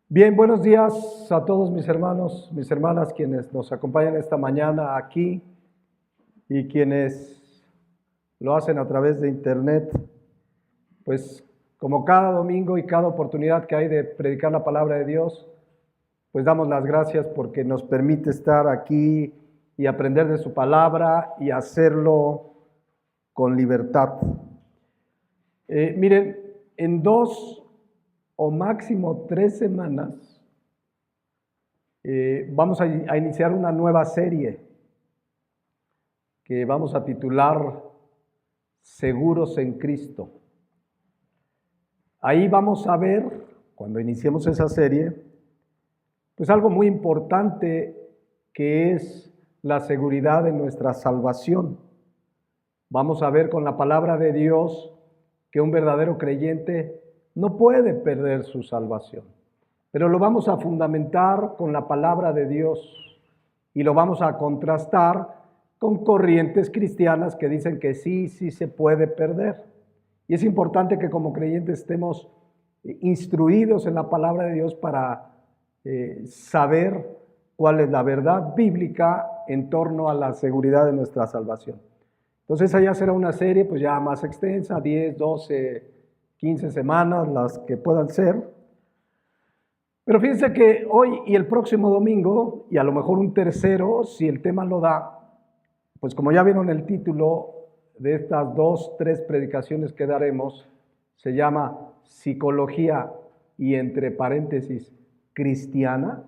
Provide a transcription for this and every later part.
Bien, buenos días a todos mis hermanos, mis hermanas, quienes nos acompañan esta mañana aquí y quienes lo hacen a través de internet. Pues como cada domingo y cada oportunidad que hay de predicar la palabra de Dios, pues damos las gracias porque nos permite estar aquí y aprender de su palabra y hacerlo con libertad. Miren, en 2 o máximo 3 semanas vamos a iniciar una nueva serie que vamos a titular Seguros en Cristo. Ahí vamos a ver, cuando iniciemos esa serie, pues algo muy importante que es la seguridad de nuestra salvación. Vamos a ver con la palabra de Dios que un verdadero creyente no puede perder su salvación, pero lo vamos a fundamentar con la palabra de Dios y lo vamos a contrastar con corrientes cristianas que dicen que sí se puede perder. Y es importante que como creyentes estemos instruidos en la palabra de Dios para saber cuál es la verdad bíblica en torno a la seguridad de nuestra salvación. Entonces allá será una serie pues ya más extensa, 10, 12, 15 semanas, las que puedan ser. Pero fíjense que hoy y el próximo domingo, y a lo mejor un tercero, si el tema lo da, pues como ya vieron el título de estas 2, 3 predicaciones que daremos, se llama Psicología y entre paréntesis cristiana.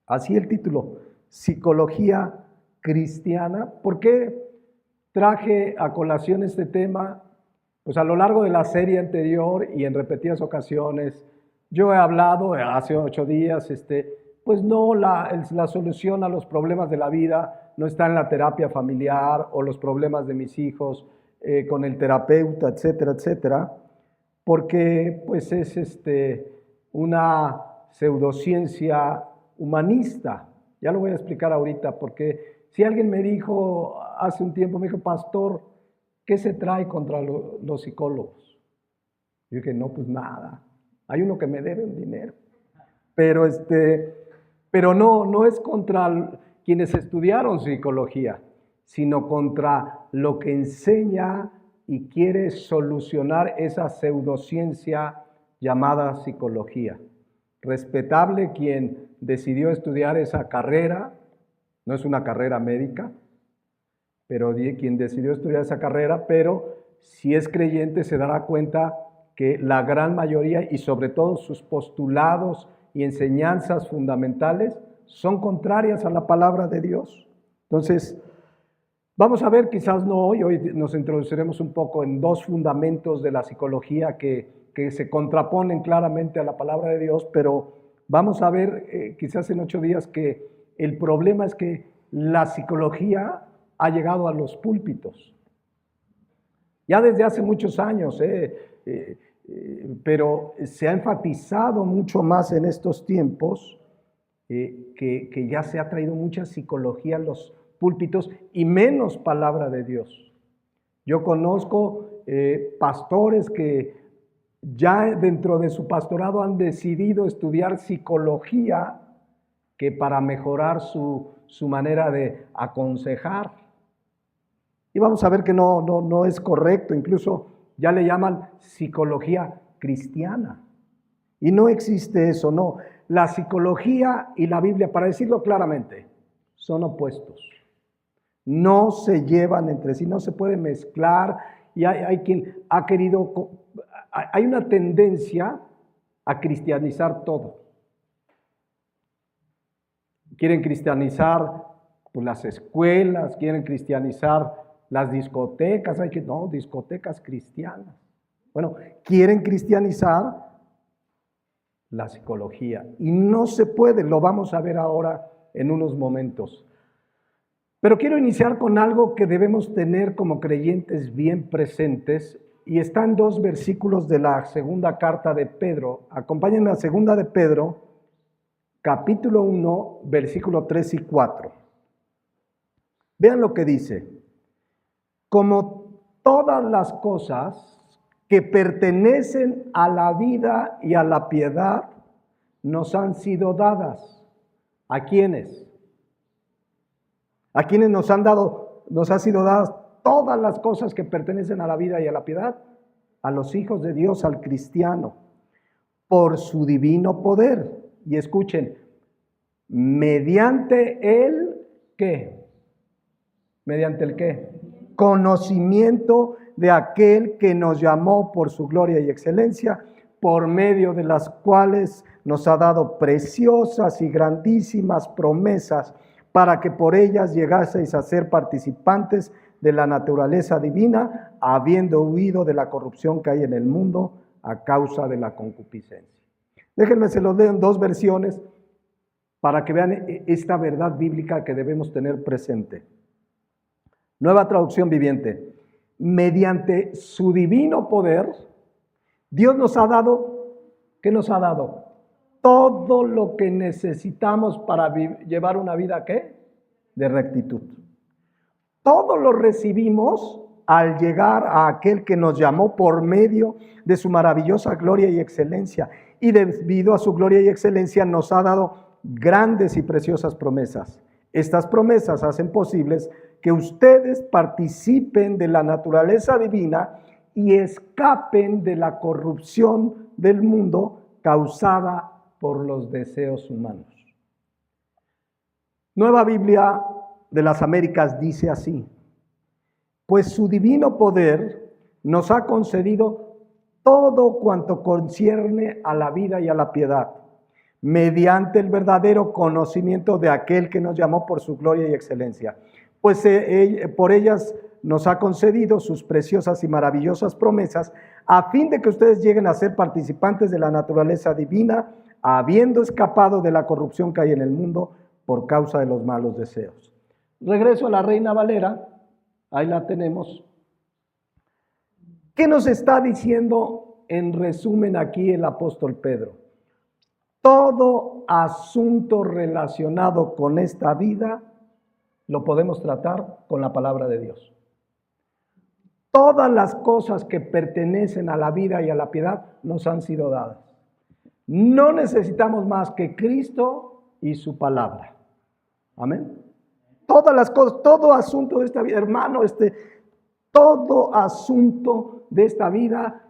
Así el título, Psicología cristiana. ¿Por qué traje a colación este tema? Pues a lo largo de la serie anterior y en repetidas ocasiones, yo he hablado hace 8 días, pues no, la solución a los problemas de la vida no está en la terapia familiar o los problemas de mis hijos con el terapeuta, etcétera, etcétera, porque pues es una pseudociencia humanista. Ya lo voy a explicar ahorita, porque si alguien me dijo hace un tiempo, me dijo, pastor, ¿qué se trae contra los psicólogos? Yo dije, no, pues nada. Hay uno que me debe un dinero. Pero no es contra quienes estudiaron psicología, sino contra lo que enseña y quiere solucionar esa pseudociencia llamada psicología. Respetable quien decidió estudiar esa carrera, no es una carrera médica, pero quien decidió estudiar esa carrera, pero si es creyente se dará cuenta que la gran mayoría y sobre todo sus postulados y enseñanzas fundamentales son contrarias a la palabra de Dios. Entonces, vamos a ver, quizás no hoy nos introduciremos un poco en 2 fundamentos de la psicología que se contraponen claramente a la palabra de Dios, pero vamos a ver quizás en 8 días que el problema es que la psicología ha llegado a los púlpitos. Ya desde hace muchos años, pero se ha enfatizado mucho más en estos tiempos que ya se ha traído mucha psicología a los púlpitos y menos palabra de Dios. Yo conozco pastores que ya dentro de su pastorado han decidido estudiar psicología que para mejorar su manera de aconsejar. Y vamos a ver que no es correcto, incluso ya le llaman psicología cristiana. Y no existe eso, no. La psicología y la Biblia, para decirlo claramente, son opuestos. No se llevan entre sí, no se puede mezclar. Y hay quien ha querido, hay una tendencia a cristianizar todo. Quieren cristianizar pues, las escuelas, quieren cristianizar las discotecas, discotecas cristianas. Bueno, quieren cristianizar la psicología y no se puede, lo vamos a ver ahora en unos momentos. Pero quiero iniciar con algo que debemos tener como creyentes bien presentes y está en 2 versículos de la segunda carta de Pedro. Acompáñenme a segunda de Pedro, capítulo 1, versículo 3 y 4. Vean lo que dice. Como todas las cosas que pertenecen a la vida y a la piedad nos han sido dadas. ¿A quiénes? ¿A quiénes nos han sido dadas todas las cosas que pertenecen a la vida y a la piedad? A los hijos de Dios, al cristiano, por su divino poder. Y escuchen, mediante el ¿qué? ¿Mediante el qué? Conocimiento de aquel que nos llamó por su gloria y excelencia, por medio de las cuales nos ha dado preciosas y grandísimas promesas, para que por ellas llegaseis a ser participantes de la naturaleza divina, habiendo huido de la corrupción que hay en el mundo a causa de la concupiscencia. Déjenme, se los leo en 2 versiones para que vean esta verdad bíblica que debemos tener presente. Nueva Traducción Viviente. Mediante su divino poder, Dios nos ha dado, ¿qué nos ha dado? Todo lo que necesitamos para llevar una vida, ¿qué? De rectitud. Todo lo recibimos al llegar a aquel que nos llamó por medio de su maravillosa gloria y excelencia. Y debido a su gloria y excelencia nos ha dado grandes y preciosas promesas. Estas promesas hacen posibles que ustedes participen de la naturaleza divina y escapen de la corrupción del mundo causada por los deseos humanos. Nueva Biblia de las Américas dice así: pues su divino poder nos ha concedido todo cuanto concierne a la vida y a la piedad, mediante el verdadero conocimiento de aquel que nos llamó por su gloria y excelencia. Pues por ellas nos ha concedido sus preciosas y maravillosas promesas, a fin de que ustedes lleguen a ser participantes de la naturaleza divina, habiendo escapado de la corrupción que hay en el mundo por causa de los malos deseos. Regreso a la Reina Valera, ahí la tenemos. ¿Qué nos está diciendo en resumen aquí el apóstol Pedro? Todo asunto relacionado con esta vida lo podemos tratar con la palabra de Dios. Todas las cosas que pertenecen a la vida y a la piedad nos han sido dadas. No necesitamos más que Cristo y su palabra. Amén. Todas las cosas, todo asunto de esta vida, hermano, todo asunto de esta vida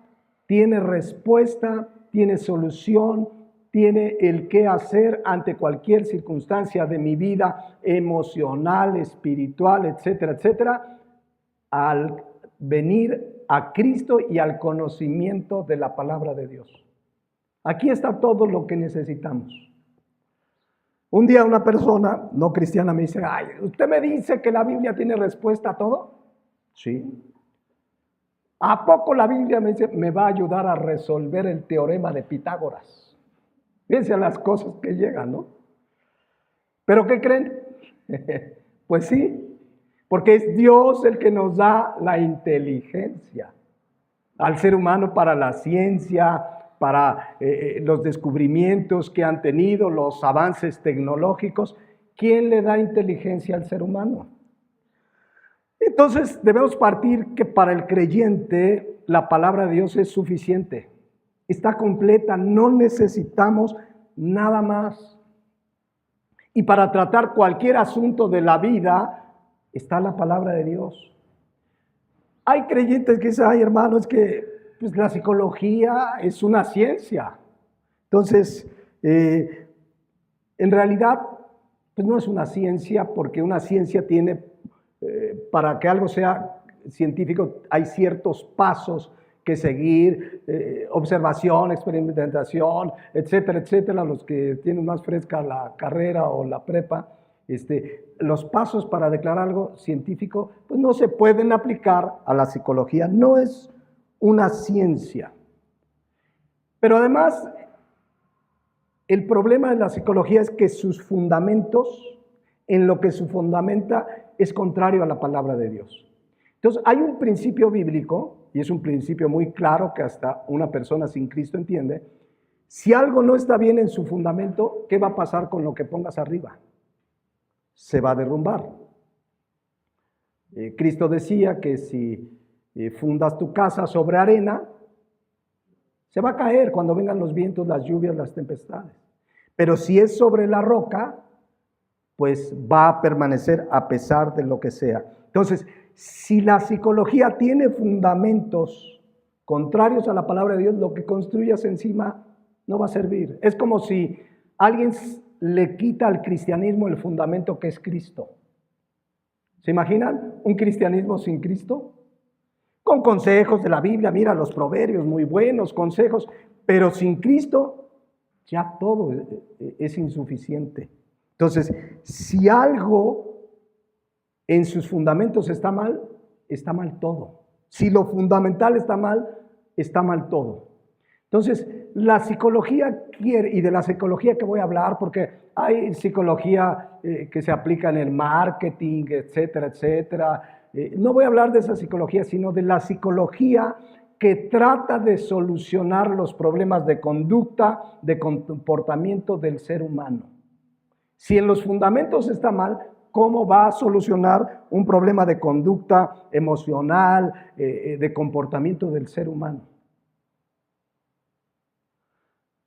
tiene respuesta, tiene solución, tiene el qué hacer ante cualquier circunstancia de mi vida emocional, espiritual, etcétera, etcétera, al venir a Cristo y al conocimiento de la palabra de Dios. Aquí está todo lo que necesitamos. Un día una persona no cristiana me dice: ay, ¿usted me dice que la Biblia tiene respuesta a todo? Sí. ¿A poco la Biblia me va a ayudar a resolver el teorema de Pitágoras? Fíjense a las cosas que llegan, ¿no? ¿Pero qué creen? Pues sí, porque es Dios el que nos da la inteligencia al ser humano para la ciencia, para los descubrimientos que han tenido, los avances tecnológicos. ¿Quién le da inteligencia al ser humano? Entonces debemos partir que para el creyente la palabra de Dios es suficiente. Está completa, no necesitamos nada más. Y para tratar cualquier asunto de la vida está la palabra de Dios. Hay creyentes que dicen: ay, hermano, es que pues, la psicología es una ciencia. Entonces, en realidad, pues no es una ciencia, porque una ciencia tiene, para que algo sea científico, hay ciertos pasos que seguir, observación, experimentación, etcétera, etcétera. Los que tienen más fresca la carrera o la prepa, los pasos para declarar algo científico, pues no se pueden aplicar a la psicología, no es una ciencia. Pero además, el problema de la psicología es que sus fundamentos, en lo que se fundamenta, es contrario a la palabra de Dios. Entonces, hay un principio bíblico, y es un principio muy claro que hasta una persona sin Cristo entiende: si algo no está bien en su fundamento, ¿qué va a pasar con lo que pongas arriba? Se va a derrumbar. Cristo decía que si fundas tu casa sobre arena, se va a caer cuando vengan los vientos, las lluvias, las tempestades. Pero si es sobre la roca, pues va a permanecer a pesar de lo que sea. Entonces, si la psicología tiene fundamentos contrarios a la palabra de Dios, lo que construyas encima no va a servir. Es como si alguien le quita al cristianismo el fundamento que es Cristo. ¿Se imaginan un cristianismo sin Cristo? Con consejos de la Biblia, mira los proverbios, muy buenos consejos, pero sin Cristo ya todo es insuficiente. Entonces, si algo en sus fundamentos está mal todo. Si lo fundamental está mal todo. Entonces, la psicología quiere, y de la psicología que voy a hablar, porque hay psicología que se aplica en el marketing, etcétera, etcétera. No voy a hablar de esa psicología, sino de la psicología que trata de solucionar los problemas de conducta, de comportamiento del ser humano. Si en los fundamentos está mal, ¿cómo va a solucionar un problema de conducta emocional, de comportamiento del ser humano?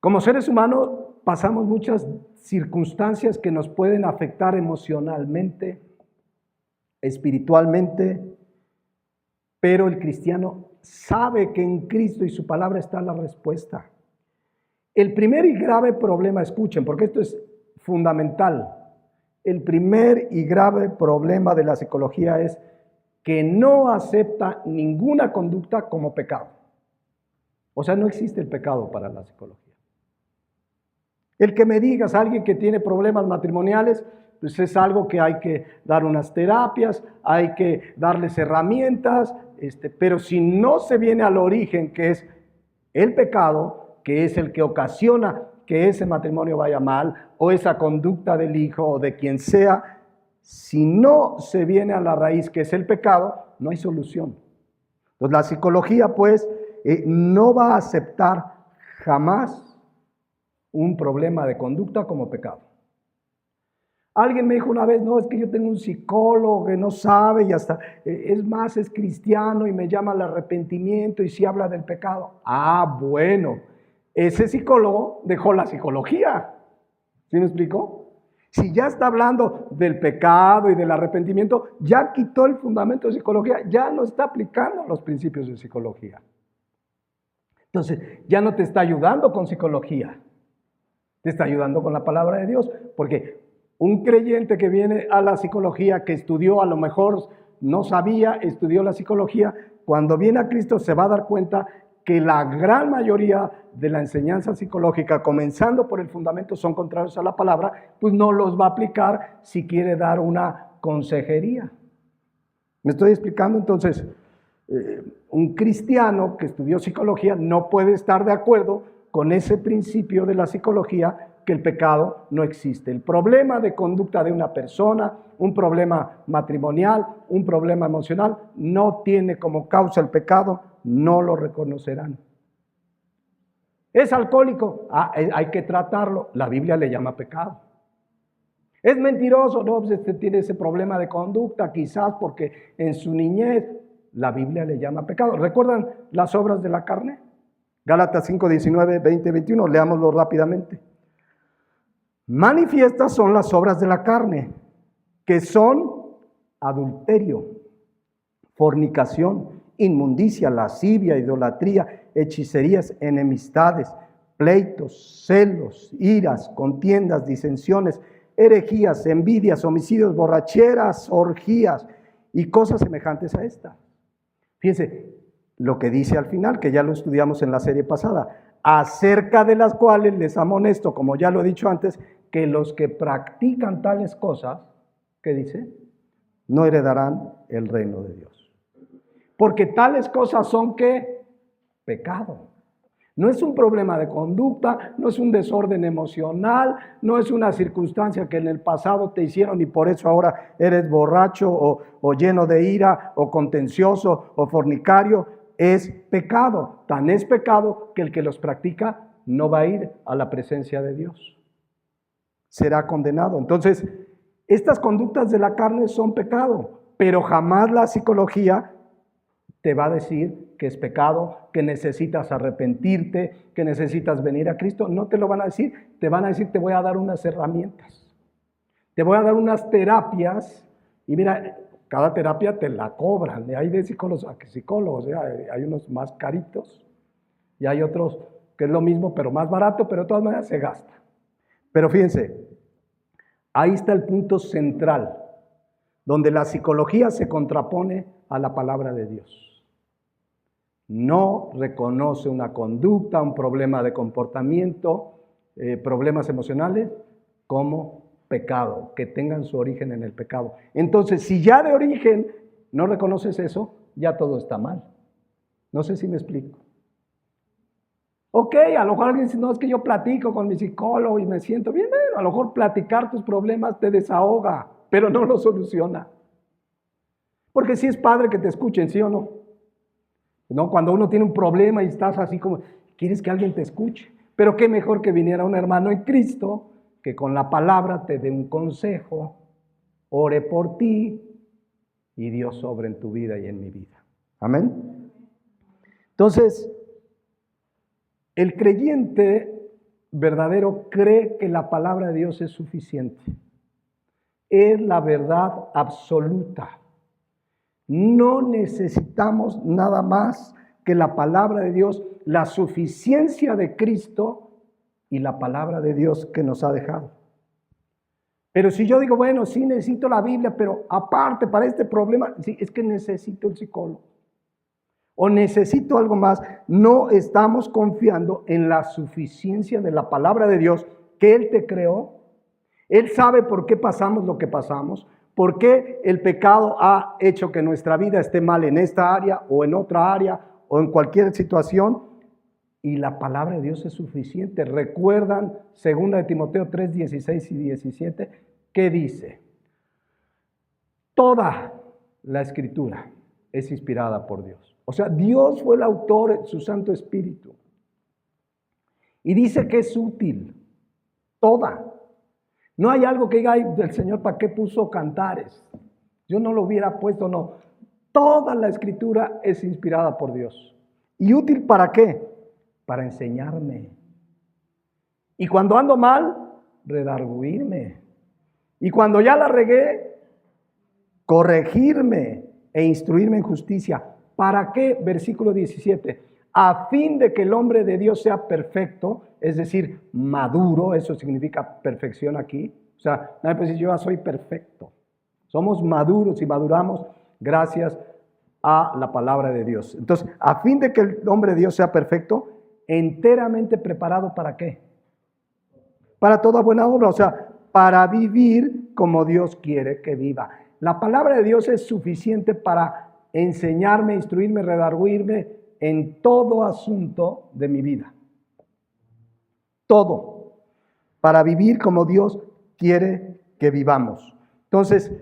Como seres humanos pasamos muchas circunstancias que nos pueden afectar emocionalmente, espiritualmente, pero el cristiano sabe que en Cristo y su palabra está la respuesta. El primer y grave problema, escuchen, porque esto es fundamental. El primer y grave problema de la psicología es que no acepta ninguna conducta como pecado. O sea, no existe el pecado para la psicología. El que me digas a alguien que tiene problemas matrimoniales, pues es algo que hay que dar unas terapias, hay que darles herramientas, pero si no se viene al origen, que es el pecado, que es el que ocasiona que ese matrimonio vaya mal, o esa conducta del hijo o de quien sea, si no se viene a la raíz, que es el pecado, no hay solución. Entonces la psicología, pues, no va a aceptar jamás un problema de conducta como pecado. Alguien me dijo una vez, no, es que yo tengo un psicólogo que no sabe y hasta, es más, es cristiano y me llama al arrepentimiento y sí habla del pecado. Ah, bueno, ese psicólogo dejó la psicología. ¿Sí me explicó? Si ya está hablando del pecado y del arrepentimiento, ya quitó el fundamento de psicología, ya no está aplicando los principios de psicología. Entonces, ya no te está ayudando con psicología, te está ayudando con la palabra de Dios, porque un creyente que viene a la psicología, que estudió, a lo mejor no sabía, estudió la psicología, cuando viene a Cristo se va a dar cuenta que la gran mayoría de la enseñanza psicológica, comenzando por el fundamento, son contrarios a la palabra, pues no los va a aplicar si quiere dar una consejería. ¿Me estoy explicando? Entonces, un cristiano que estudió psicología no puede estar de acuerdo con ese principio de la psicología, que el pecado no existe. El problema de conducta de una persona, un problema matrimonial, un problema emocional, no tiene como causa el pecado, no lo reconocerán. ¿Es alcohólico? Hay que tratarlo. La Biblia le llama pecado. ¿Es mentiroso? No, pues tiene ese problema de conducta, quizás porque en su niñez, la Biblia le llama pecado. ¿Recuerdan las obras de la carne? Gálatas 5, 19, 20, 21, leámoslo rápidamente. Manifiestas son las obras de la carne, que son adulterio, fornicación, inmundicia, lascivia, idolatría, hechicerías, enemistades, pleitos, celos, iras, contiendas, disensiones, herejías, envidias, homicidios, borracheras, orgías y cosas semejantes a esta. Fíjense lo que dice al final, que ya lo estudiamos en la serie pasada, acerca de las cuales les amonesto, como ya lo he dicho antes, que los que practican tales cosas, ¿qué dice? No heredarán el reino de Dios. Porque tales cosas son, ¿qué? Pecado. No es un problema de conducta, no es un desorden emocional, no es una circunstancia que en el pasado te hicieron y por eso ahora eres borracho o lleno de ira o contencioso o fornicario. Es pecado. Tan es pecado que el que los practica no va a ir a la presencia de Dios. Será condenado. Entonces, estas conductas de la carne son pecado, pero jamás la psicología te va a decir que es pecado, que necesitas arrepentirte, que necesitas venir a Cristo. No te lo van a decir, te van a decir, te voy a dar unas herramientas. Te voy a dar unas terapias y mira, cada terapia te la cobran. Hay de psicólogos a psicólogos, hay unos más caritos y hay otros que es lo mismo pero más barato, pero de todas maneras se gasta. Pero fíjense, ahí está el punto central, donde la psicología se contrapone a la palabra de Dios. No reconoce una conducta, un problema de comportamiento, problemas emocionales como pecado, que tengan su origen en el pecado. Entonces, si ya de origen no reconoces eso, ya todo está mal. No sé si me explico. Ok, a lo mejor alguien dice, no, es que yo platico con mi psicólogo y me siento bien. Bueno, a lo mejor platicar tus problemas te desahoga, pero no lo soluciona. Porque sí es padre que te escuchen, ¿sí o no? ¿No? Cuando uno tiene un problema y estás así como, quieres que alguien te escuche. Pero qué mejor que viniera un hermano en Cristo que con la palabra te dé un consejo, ore por ti y Dios obre en tu vida y en mi vida. Amén. Entonces, el creyente verdadero cree que la palabra de Dios es suficiente. Es la verdad absoluta. No necesitamos nada más que la palabra de Dios, la suficiencia de Cristo y la palabra de Dios que nos ha dejado. Pero si yo digo, bueno, sí necesito la Biblia, pero aparte para este problema, sí, es que necesito el psicólogo. O necesito algo más. No estamos confiando en la suficiencia de la palabra de Dios, que Él te creó. Él sabe por qué pasamos lo que pasamos, por qué el pecado ha hecho que nuestra vida esté mal en esta área o en otra área o en cualquier situación. Y la palabra de Dios es suficiente. ¿Recuerdan 2 de Timoteo 3, 16 y 17? ¿Qué dice? Toda la escritura es inspirada por Dios. O sea, Dios fue el autor, su Santo Espíritu. Y dice que es útil. Toda. No hay algo que diga, ay, el Señor, ¿para qué puso Cantares? Yo no lo hubiera puesto, no. Toda la escritura es inspirada por Dios. ¿Y útil para qué? Para enseñarme. Y cuando ando mal, redarguirme. Y cuando ya la regué, corregirme e instruirme en justicia. ¿Para qué? Versículo 17. A fin de que el hombre de Dios sea perfecto, es decir, maduro, eso significa perfección aquí. O sea, nadie puede decir, yo ya soy perfecto. Somos maduros y maduramos gracias a la palabra de Dios. Entonces, a fin de que el hombre de Dios sea perfecto, enteramente preparado ¿para qué? Para toda buena obra, o sea, para vivir como Dios quiere que viva. La palabra de Dios es suficiente para enseñarme, instruirme, redarguirme en todo asunto de mi vida. Todo. Para vivir como Dios quiere que vivamos. Entonces,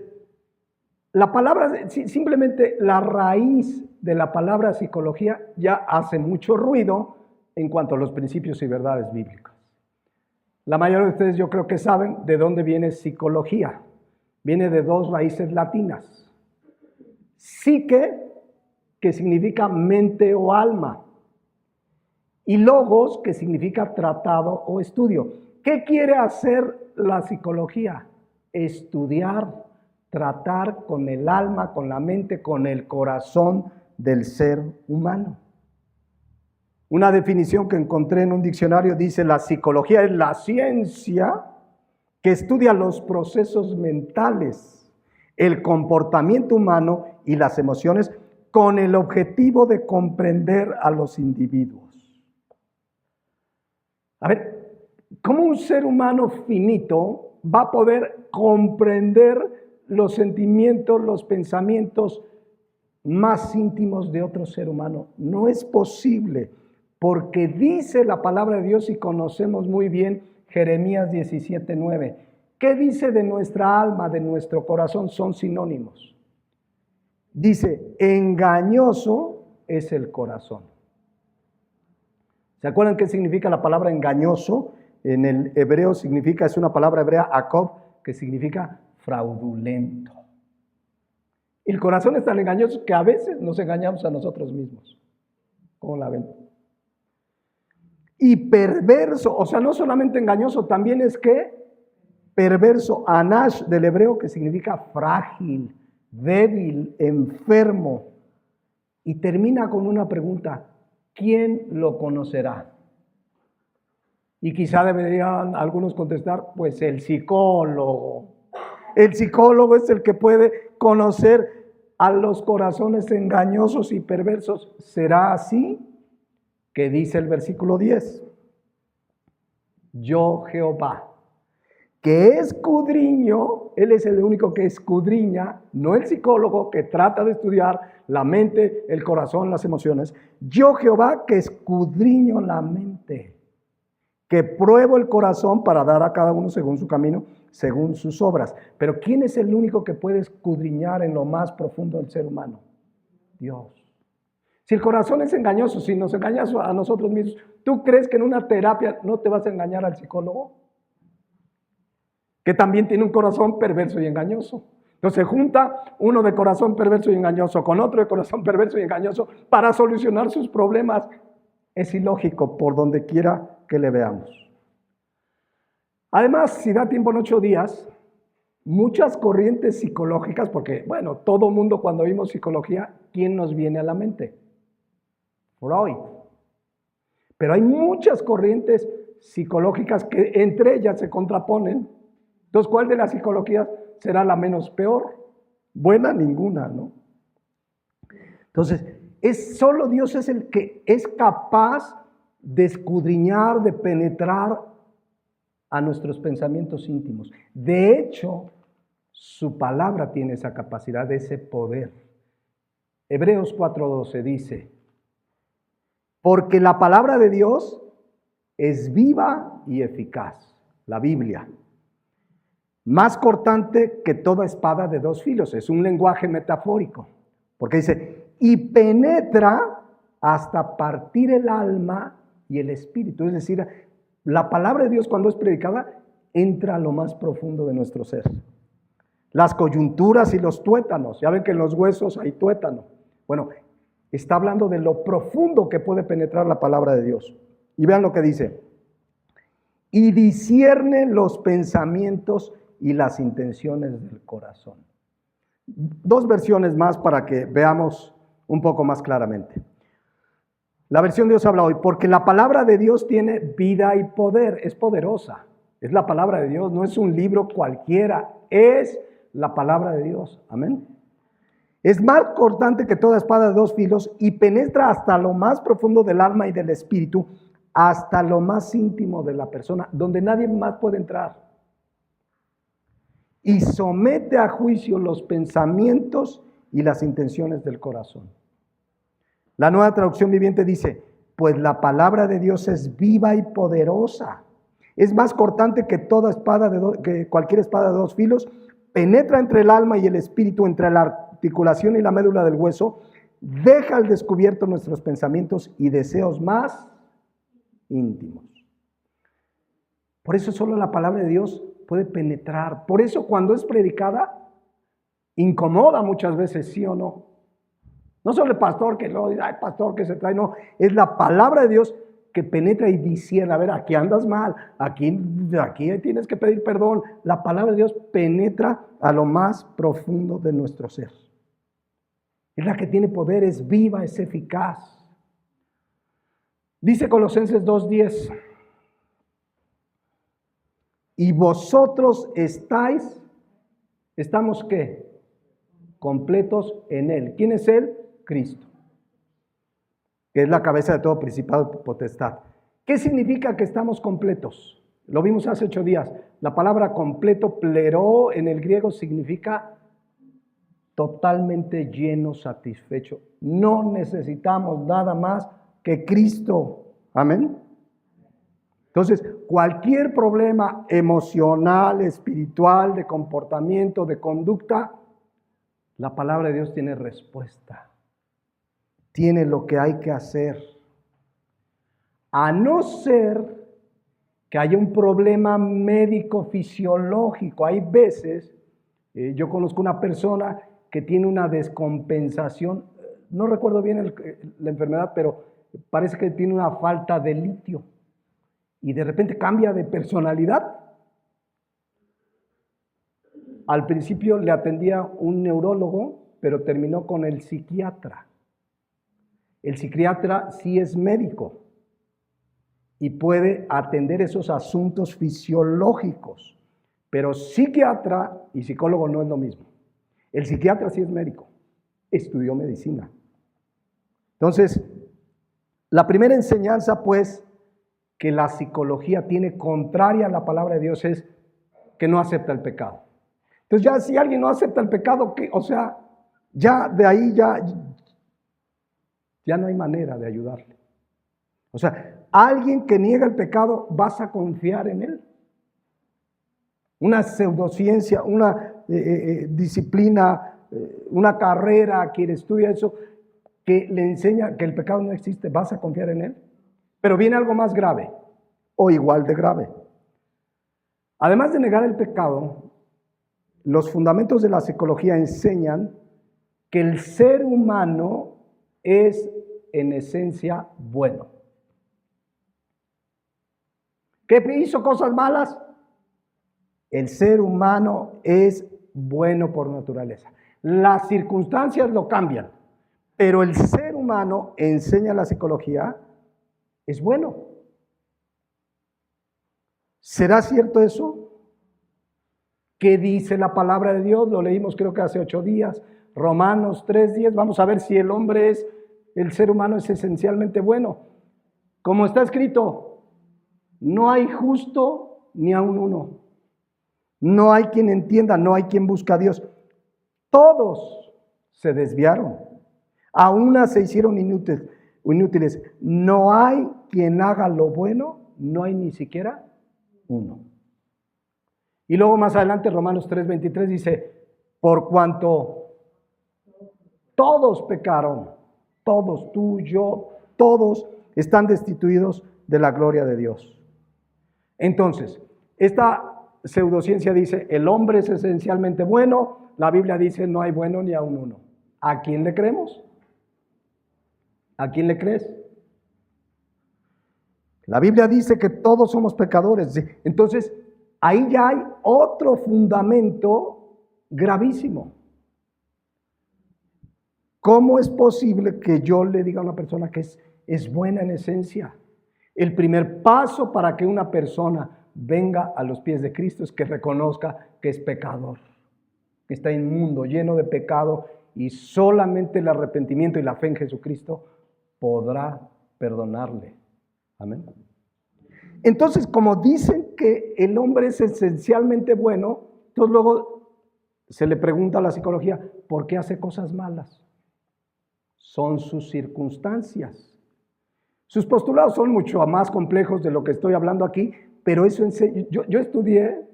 la palabra, simplemente la raíz de la palabra psicología ya hace mucho ruido en cuanto a los principios y verdades bíblicas. La mayoría de ustedes yo creo que saben de dónde viene psicología. Viene de dos raíces latinas. Psique, que significa mente o alma, y logos, que significa tratado o estudio. ¿Qué quiere hacer la psicología? Estudiar, tratar con el alma, con la mente, con el corazón del ser humano. Una definición que encontré en un diccionario dice: la psicología es la ciencia que estudia los procesos mentales, el comportamiento humano y las emociones con el objetivo de comprender a los individuos. A ver, ¿cómo un ser humano finito va a poder comprender los sentimientos, los pensamientos más íntimos de otro ser humano? No es posible, porque dice la palabra de Dios y conocemos muy bien Jeremías 17:9. ¿Qué dice de nuestra alma, de nuestro corazón? Son sinónimos. Dice, engañoso es el corazón. ¿Se acuerdan qué significa la palabra engañoso? En el hebreo es una palabra hebrea, Jacob, que significa fraudulento. Y el corazón es tan engañoso que a veces nos engañamos a nosotros mismos. ¿Cómo la ven? Y perverso, o sea, no solamente engañoso, también es que perverso, anash del hebreo, que significa frágil, débil, enfermo. Y termina con una pregunta: ¿quién lo conocerá? Y quizá deberían algunos contestar, pues el psicólogo. El psicólogo es el que puede conocer a los corazones engañosos y perversos. ¿Será así? Que dice el versículo 10. Yo, Jehová, que escudriño, Él es el único que escudriña, no el psicólogo que trata de estudiar la mente, el corazón, las emociones. Yo, Jehová, que escudriño la mente, que pruebo el corazón para dar a cada uno según su camino, según sus obras. Pero ¿quién es el único que puede escudriñar en lo más profundo del ser humano? Dios. Si el corazón es engañoso, si nos engañas a nosotros mismos, ¿tú crees que en una terapia no te vas a engañar al psicólogo? Que también tiene un corazón perverso y engañoso. Entonces junta uno de corazón perverso y engañoso con otro de corazón perverso y engañoso para solucionar sus problemas. Es ilógico por donde quiera que le veamos. Además, si da tiempo en 8 días, muchas corrientes psicológicas, porque bueno, todo mundo cuando oímos psicología, ¿quién nos viene a la mente? Freud. Pero hay muchas corrientes psicológicas que entre ellas se contraponen. Entonces, ¿cuál de las psicologías será la menos peor? Buena, ninguna, ¿no? Entonces, solo Dios es el que es capaz de escudriñar, de penetrar a nuestros pensamientos íntimos. De hecho, su palabra tiene esa capacidad, ese poder. Hebreos 4:12 dice: porque la palabra de Dios es viva y eficaz, la Biblia, más cortante que toda espada de 2 filos. Es un lenguaje metafórico, porque dice, y penetra hasta partir el alma y el espíritu. Es decir, la palabra de Dios, cuando es predicada, entra a lo más profundo de nuestro ser. Las coyunturas y los tuétanos. Ya ven que en los huesos hay tuétano. Bueno, está hablando de lo profundo que puede penetrar la palabra de Dios. Y vean lo que dice. Y discierne los pensamientos y las intenciones del corazón. 2 versiones más para que veamos un poco más claramente. La versión de Dios habla hoy, porque la palabra de Dios tiene vida y poder, es poderosa. Es la palabra de Dios, no es un libro cualquiera, es la palabra de Dios. Amén. Es más cortante que toda espada de 2 filos y penetra hasta lo más profundo del alma y del espíritu, hasta lo más íntimo de la persona, donde nadie más puede entrar. Y somete a juicio los pensamientos y las intenciones del corazón. La Nueva Traducción Viviente dice, pues la palabra de Dios es viva y poderosa. Es más cortante que toda espada que cualquier espada de 2 filos, penetra entre el alma y el espíritu, entre la articulación y la médula del hueso, deja al descubierto nuestros pensamientos y deseos más íntimos. Por eso solo la palabra de Dios puede penetrar. Por eso cuando es predicada, incomoda muchas veces, ¿sí o no? No solo el pastor que lo dice, ay, pastor que se trae, no. Es la palabra de Dios que penetra y discierne. A ver, aquí andas mal, aquí tienes que pedir perdón. La palabra de Dios penetra a lo más profundo de nuestro ser. Es la que tiene poder, es viva, es eficaz. Dice Colosenses 2:10. Y vosotros ¿estamos qué? Completos en Él. ¿Quién es Él? Cristo, que es la cabeza de todo principado y potestad. ¿Qué significa que estamos completos? Lo vimos hace 8 días. La palabra completo, pleró, en el griego significa totalmente lleno, satisfecho. No necesitamos nada más que Cristo. Amén. Entonces, cualquier problema emocional, espiritual, de comportamiento, de conducta, la palabra de Dios tiene respuesta. Tiene lo que hay que hacer. A no ser que haya un problema médico fisiológico. Hay veces, yo conozco una persona que tiene una descompensación, no recuerdo bien la enfermedad, pero parece que tiene una falta de litio y de repente cambia de personalidad. Al principio le atendía un neurólogo, pero terminó con el psiquiatra. El psiquiatra sí es médico y puede atender esos asuntos fisiológicos, pero psiquiatra y psicólogo no es lo mismo. El psiquiatra sí es médico, estudió medicina. Entonces, la primera enseñanza, pues, que la psicología tiene contraria a la palabra de Dios es que no acepta el pecado. Entonces, ya si alguien no acepta el pecado, o sea, ya de ahí ya no hay manera de ayudarle. O sea, alguien que niega el pecado, ¿vas a confiar en él? Una pseudociencia, una disciplina, una carrera, quien estudia eso, que le enseña que el pecado no existe, ¿vas a confiar en él? Pero viene algo más grave, o igual de grave. Además de negar el pecado, los fundamentos de la psicología enseñan que el ser humano es en esencia bueno. ¿Qué hizo cosas malas? El ser humano es bueno por naturaleza. Las circunstancias lo cambian, pero el ser humano, enseña la psicología, es bueno. ¿Será cierto eso? ¿Qué dice la palabra de Dios? Lo leímos creo que hace 8 días. Romanos 3:10. Vamos a ver si el ser humano es esencialmente bueno. Como está escrito, no hay justo ni aun uno. No hay quien entienda, no hay quien busque a Dios. Todos se desviaron. A una se hicieron inútiles. No hay quien haga lo bueno, no hay ni siquiera uno. Y luego más adelante Romanos 3:23 dice, por cuanto todos pecaron, todos, tú, yo, todos están destituidos de la gloria de Dios. Entonces, esta pseudociencia dice, el hombre es esencialmente bueno, la Biblia dice, no hay bueno ni aun uno. ¿A quién le creemos? ¿A quién le crees? La Biblia dice que todos somos pecadores. Entonces, ahí ya hay otro fundamento gravísimo. ¿Cómo es posible que yo le diga a una persona que es buena en esencia? El primer paso para que una persona venga a los pies de Cristo es que reconozca que es pecador, que está inmundo, lleno de pecado, y solamente el arrepentimiento y la fe en Jesucristo podrá perdonarle. Amén. Entonces, como dicen que el hombre es esencialmente bueno, entonces luego se le pregunta a la psicología, ¿por qué hace cosas malas? Son sus circunstancias. Sus postulados son mucho más complejos de lo que estoy hablando aquí, pero eso yo estudié,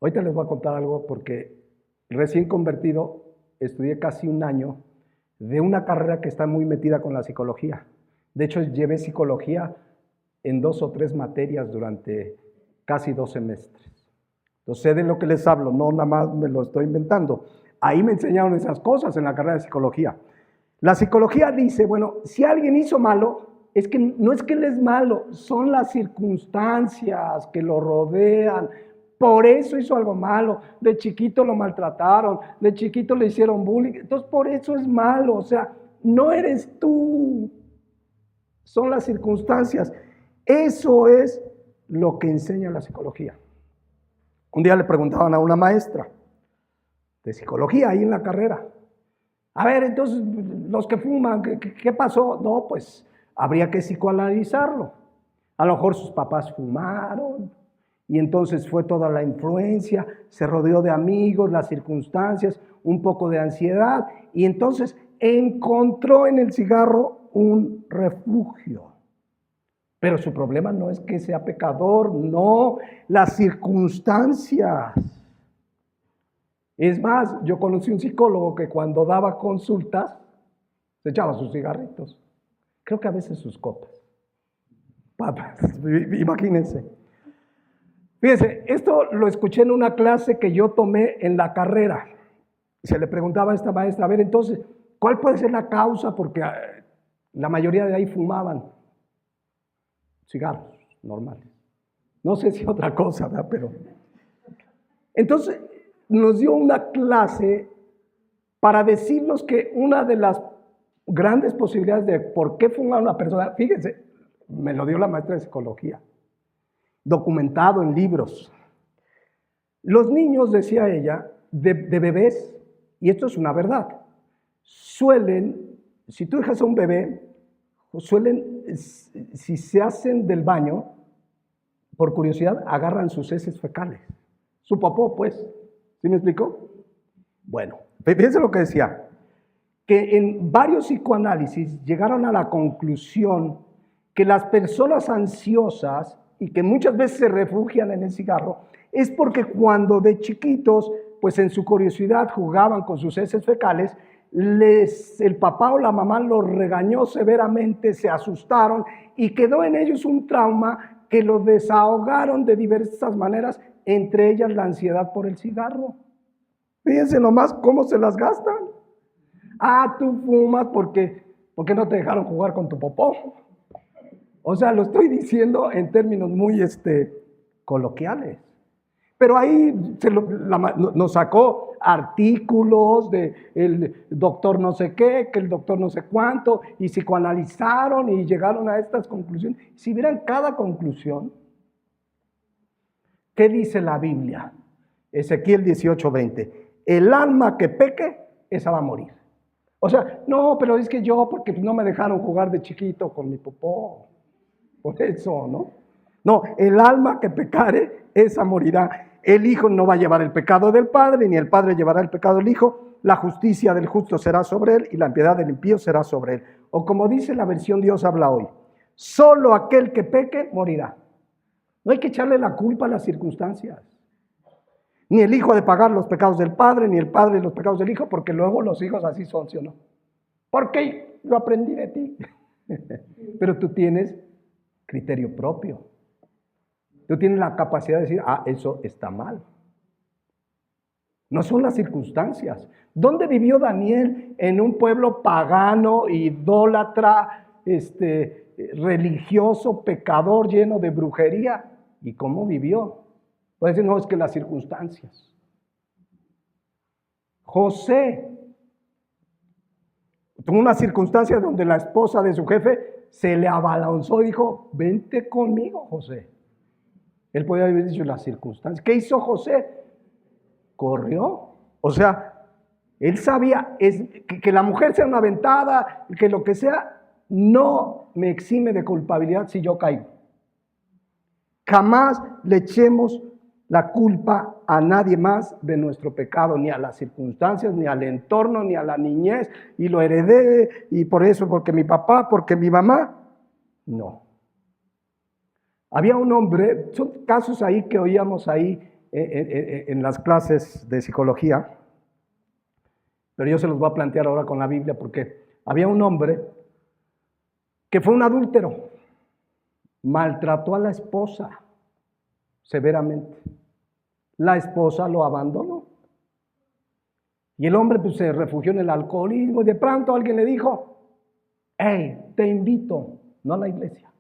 ahorita les voy a contar algo porque recién convertido, estudié casi 1 año de una carrera que está muy metida con la psicología. De hecho, llevé psicología en 2 o 3 materias durante casi 2 semestres. Entonces, sé de lo que les hablo, no nada más me lo estoy inventando. Ahí me enseñaron esas cosas en la carrera de psicología. La psicología dice, bueno, si alguien hizo malo, no es que él es malo, son las circunstancias que lo rodean. Por eso hizo algo malo. De chiquito lo maltrataron, de chiquito le hicieron bullying. Entonces, por eso es malo. O sea, no eres tú, son las circunstancias. Eso es lo que enseña la psicología. Un día le preguntaban a una maestra de psicología ahí en la carrera. A ver, entonces, los que fuman, ¿qué pasó? No, pues habría que psicoanalizarlo. A lo mejor sus papás fumaron y entonces fue toda la influencia, se rodeó de amigos, las circunstancias, un poco de ansiedad y entonces encontró en el cigarro un refugio. Pero su problema no es que sea pecador, no, las circunstancias. Es más, yo conocí un psicólogo que cuando daba consultas, se echaba sus cigarritos. Creo que a veces sus copas. Imagínense. Fíjense, esto lo escuché en una clase que yo tomé en la carrera. Se le preguntaba a esta maestra, a ver, entonces, ¿cuál puede ser la causa? Porque la mayoría de ahí fumaban cigarros normales. No sé si otra cosa, ¿verdad? Pero entonces nos dio una clase para decirnos que una de las grandes posibilidades de por qué fuma una persona, fíjense, me lo dio la maestra de psicología, documentado en libros. Los niños, decía ella, de bebés, y esto es una verdad, suelen, si tú dejas a un bebé, suelen, si se hacen del baño, por curiosidad, agarran sus heces fecales. Su popó, pues. ¿Sí me explico? Bueno, fíjense lo que decía, que en varios psicoanálisis llegaron a la conclusión que las personas ansiosas y que muchas veces se refugian en el cigarro, es porque cuando de chiquitos, pues en su curiosidad jugaban con sus heces fecales, el papá o la mamá los regañó severamente, se asustaron y quedó en ellos un trauma que los desahogaron de diversas maneras, entre ellas la ansiedad por el cigarro. Fíjense nomás cómo se las gastan. Ah, tú fumas porque no te dejaron jugar con tu popó. O sea, lo estoy diciendo en términos muy coloquiales. Pero ahí nos sacó artículos de el doctor no sé qué, que el doctor no sé cuánto, y psicoanalizaron y llegaron a estas conclusiones. Si vieran cada conclusión, ¿qué dice la Biblia? Ezequiel 18:20. El alma que peque, esa va a morir. O sea, no, pero es que yo, porque no me dejaron jugar de chiquito con mi popó. Por eso, ¿no? No, el alma que pecare, esa morirá. El hijo no va a llevar el pecado del padre, ni el padre llevará el pecado del hijo. La justicia del justo será sobre él y la impiedad del impío será sobre él. O como dice la versión Dios habla hoy, solo aquel que peque morirá. No hay que echarle la culpa a las circunstancias. Ni el hijo ha de pagar los pecados del padre, ni el padre los pecados del hijo, porque luego los hijos así son, ¿sí o no? Porque lo aprendí de ti. Pero tú tienes criterio propio. Tú tienes la capacidad de decir, eso está mal. No son las circunstancias. ¿Dónde vivió Daniel? En un pueblo pagano, idólatra, religioso, pecador, lleno de brujería. ¿Y cómo vivió? Puede decir, no, es que las circunstancias. José tuvo una circunstancia donde la esposa de su jefe se le abalanzó y dijo, vente conmigo, José. Él podía haber dicho las circunstancias. ¿Qué hizo José? Corrió. O sea, él sabía que la mujer sea una aventada, que lo que sea, no me exime de culpabilidad si yo caigo. Jamás le echemos la culpa a nadie más de nuestro pecado, ni a las circunstancias, ni al entorno, ni a la niñez, y lo heredé, y por eso, porque mi papá, porque mi mamá. No. Había un hombre, son casos ahí que oíamos ahí en las clases de psicología, pero yo se los voy a plantear ahora con la Biblia, porque había un hombre que fue un adúltero, maltrató a la esposa severamente. La esposa lo abandonó. Y el hombre pues, se refugió en el alcoholismo y de pronto alguien le dijo, hey, te invito, no a la iglesia,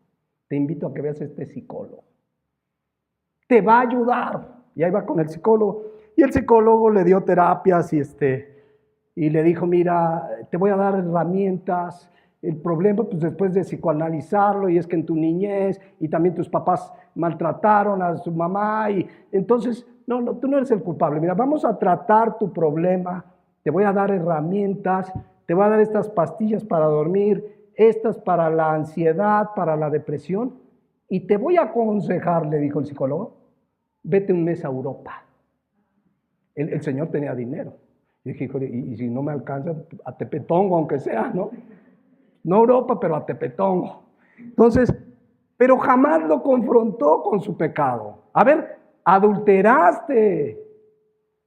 te invito a que veas a este psicólogo. Te va a ayudar. Y ahí va con el psicólogo. Y el psicólogo le dio terapias y le dijo, mira, te voy a dar herramientas. El problema, pues después de psicoanalizarlo, y es que en tu niñez, y también tus papás maltrataron a su mamá, y entonces, no, tú no eres el culpable. Mira, vamos a tratar tu problema, te voy a dar herramientas, te voy a dar estas pastillas para dormir, estas para la ansiedad, para la depresión, y te voy a aconsejar, le dijo el psicólogo, vete un mes a Europa. El señor tenía dinero. Y dije, híjole, y si no me alcanza, a Tepetongo, aunque sea, ¿no? No a Europa, pero a Tepetongo. Entonces, pero jamás lo confrontó con su pecado. A ver, adulteraste,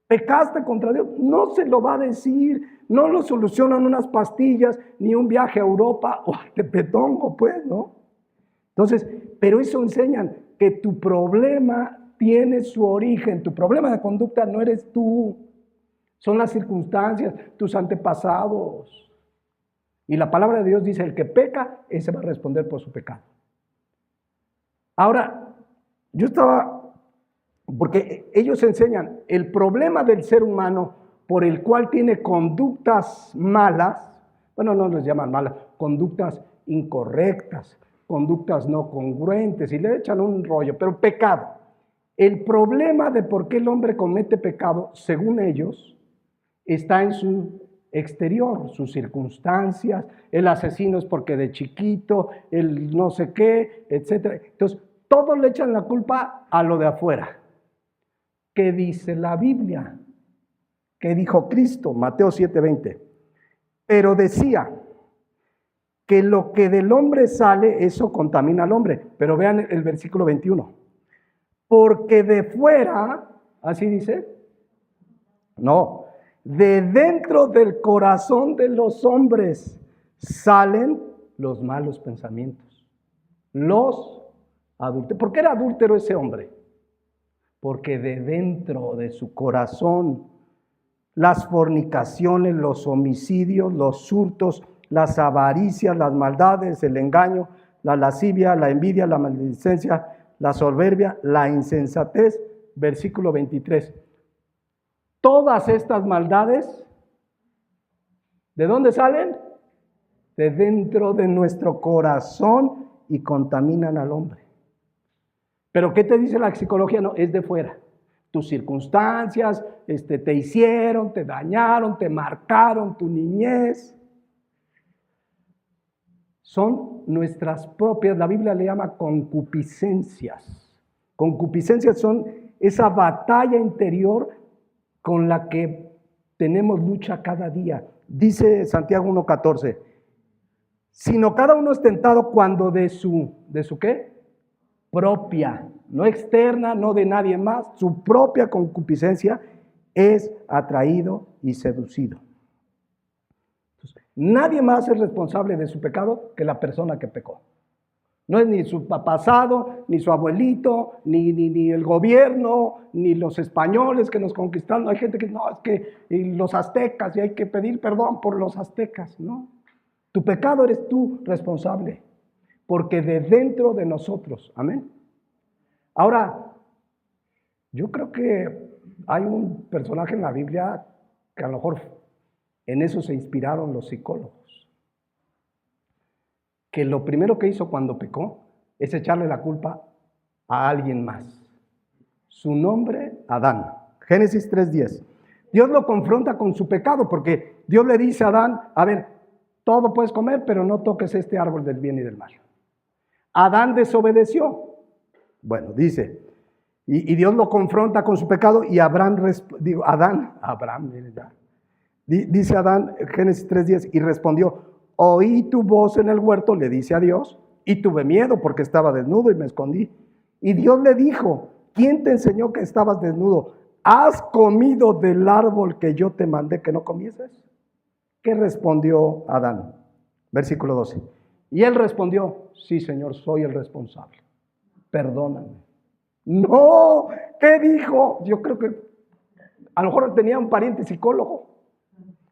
pecaste contra Dios. No se lo va a decir, no lo solucionan unas pastillas, ni un viaje a Europa o a Tepetongo, pues, ¿no? Entonces, pero eso enseñan que tu problema tiene su origen, tu problema de conducta no eres tú. Son las circunstancias, tus antepasados. Y la palabra de Dios dice, el que peca, ese va a responder por su pecado. Ahora, yo estaba, porque ellos enseñan, el problema del ser humano por el cual tiene conductas malas, bueno, no les llaman malas, conductas incorrectas, conductas no congruentes, y le echan un rollo, pero pecado. El problema de por qué el hombre comete pecado, según ellos, está en su exterior, sus circunstancias. El asesino es porque de chiquito, el no sé qué, etc. Entonces, todos le echan la culpa a lo de afuera. ¿Qué dice la Biblia? ¿Qué dijo Cristo? Mateo 7:20. Pero decía que lo que del hombre sale, eso contamina al hombre. Pero vean el versículo 21. Porque de fuera, ¿así dice? No, de dentro del corazón de los hombres salen los malos pensamientos, los adúlteros. ¿Por qué era adúltero ese hombre? Porque de dentro de su corazón, las fornicaciones, los homicidios, los hurtos, las avaricias, las maldades, el engaño, la lascivia, la envidia, la maledicencia, la soberbia, la insensatez, versículo 23. Todas estas maldades, ¿de dónde salen? De dentro de nuestro corazón y contaminan al hombre. ¿Pero qué te dice la psicología? No, es de fuera. Tus circunstancias te hicieron, te dañaron, te marcaron tu niñez. Son nuestras propias, la Biblia le llama concupiscencias. Concupiscencias son esa batalla interior con la que tenemos lucha cada día. Dice Santiago 1:14, sino cada uno es tentado cuando ¿de su qué? Propia, no externa, no de nadie más, su propia concupiscencia es atraído y seducido. Entonces, nadie más es responsable de su pecado que la persona que pecó. No es ni su pasado, ni su abuelito, ni el gobierno, ni los españoles que nos conquistaron. Hay gente que no, es que los aztecas y hay que pedir perdón por los aztecas, ¿no? Tu pecado eres tú responsable, porque de dentro de nosotros, amén. Ahora, yo creo que hay un personaje en la Biblia que a lo mejor en eso se inspiraron los psicólogos, que lo primero que hizo cuando pecó es echarle la culpa a alguien más. Su nombre, Adán. Génesis 3:10. Dios lo confronta con su pecado porque Dios le dice a Adán, a ver, todo puedes comer, pero no toques este árbol del bien y del mal. Adán desobedeció. Bueno, dice, y Dios lo confronta con su pecado y dice Adán, Génesis 3:10, y respondió, oí tu voz en el huerto, le dice a Dios, y tuve miedo porque estaba desnudo y me escondí. Y Dios le dijo, ¿quién te enseñó que estabas desnudo? ¿Has comido del árbol que yo te mandé que no comieses? ¿Qué respondió Adán? Versículo 12. Y él respondió, sí, Señor, soy el responsable. Perdóname. No, ¿qué dijo? Yo creo que a lo mejor tenía un pariente psicólogo.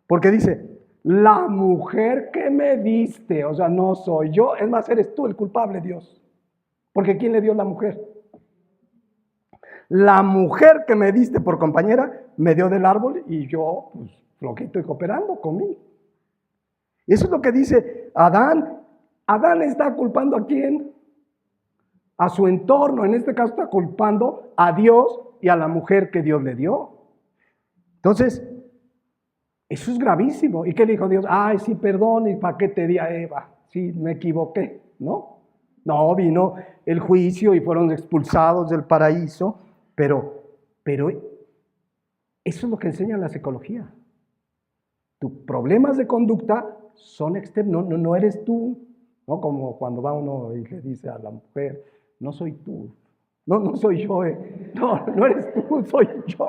Porque dice, la mujer que me diste, o sea, no soy yo, es más, eres tú el culpable, Dios. Porque ¿quién le dio la mujer? La mujer que me diste por compañera me dio del árbol y yo, pues, floquito y cooperando, comí. Eso es lo que dice Adán. Adán está culpando ¿a quién? A su entorno. En este caso está culpando a Dios y a la mujer que Dios le dio. Entonces, eso es gravísimo. ¿Y qué le dijo Dios? Ay, sí, perdón, ¿y para qué te di a Eva? Sí, me equivoqué, ¿no? No, vino el juicio y fueron expulsados del paraíso, pero eso es lo que enseña la psicología. Tus problemas de conducta son externos, no eres tú, ¿no? Como cuando va uno y le dice a la mujer, no soy tú, no soy yo, no eres tú, soy yo.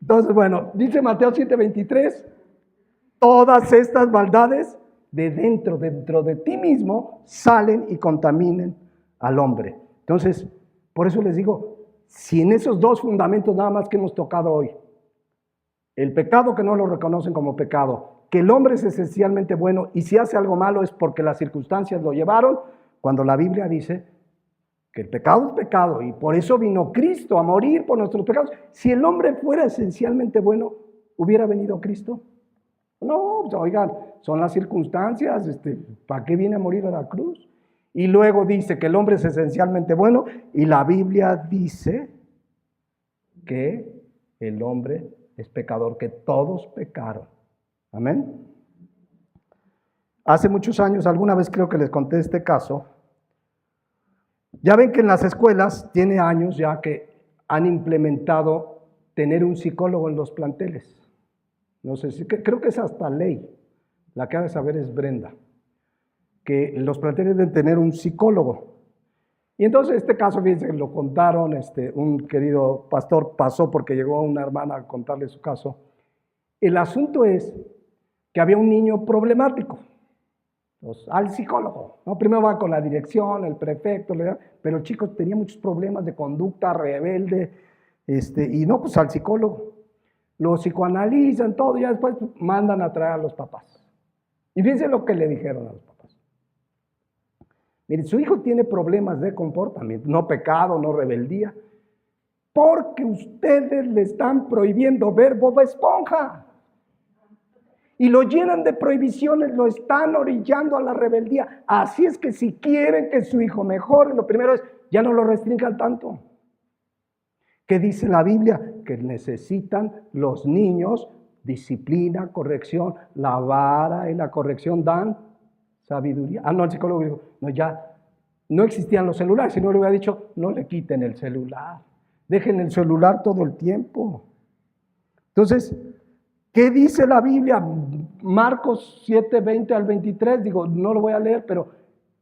Entonces, bueno, dice Mateo 7:23, todas estas maldades de dentro de ti mismo salen y contaminan al hombre. Entonces, por eso les digo, si en esos dos fundamentos nada más que hemos tocado hoy, El pecado que no lo reconocen como pecado, que el hombre es esencialmente bueno y si hace algo malo es porque las circunstancias lo llevaron, cuando la Biblia dice que el pecado es pecado y por eso vino Cristo a morir por nuestros pecados. Si el hombre fuera esencialmente bueno, ¿hubiera venido Cristo? No, pues, oigan, son las circunstancias, ¿para qué viene a morir a la cruz? Y luego dice que el hombre es esencialmente bueno y la Biblia dice que el hombre es pecador, que todos pecaron. Amén. Hace muchos años, alguna vez creo que les conté este caso. Ya ven que en las escuelas, tiene años ya que han implementado tener un psicólogo en los planteles. No sé si, creo que es hasta ley. La que ha de saber es Brenda. Que los planteles deben tener un psicólogo. Y entonces este caso, fíjense, lo contaron, un querido pastor pasó porque llegó una hermana a contarle su caso. El asunto es que había un niño problemático. Entonces, al psicólogo, ¿no? Primero va con la dirección, el prefecto, pero el chico tenía muchos problemas de conducta, rebelde, y no, pues al psicólogo. Lo psicoanalizan, todo, y ya después mandan a traer a los papás. Y fíjense lo que le dijeron a los papás. Miren, su hijo tiene problemas de comportamiento, no pecado, no rebeldía, porque ustedes le están prohibiendo ver Bob Esponja. Y lo llenan de prohibiciones, lo están orillando a la rebeldía. Así es que si quieren que su hijo mejore, lo primero es, ya no lo restringan tanto. ¿Qué dice la Biblia? Que necesitan los niños disciplina, corrección. La vara y la corrección dan sabiduría. No, el psicólogo dijo, no, ya no existían los celulares, si no le hubiera dicho, no le quiten el celular, dejen el celular todo el tiempo. Entonces, ¿qué dice la Biblia? Marcos 7, 20 al 23, digo, no lo voy a leer, pero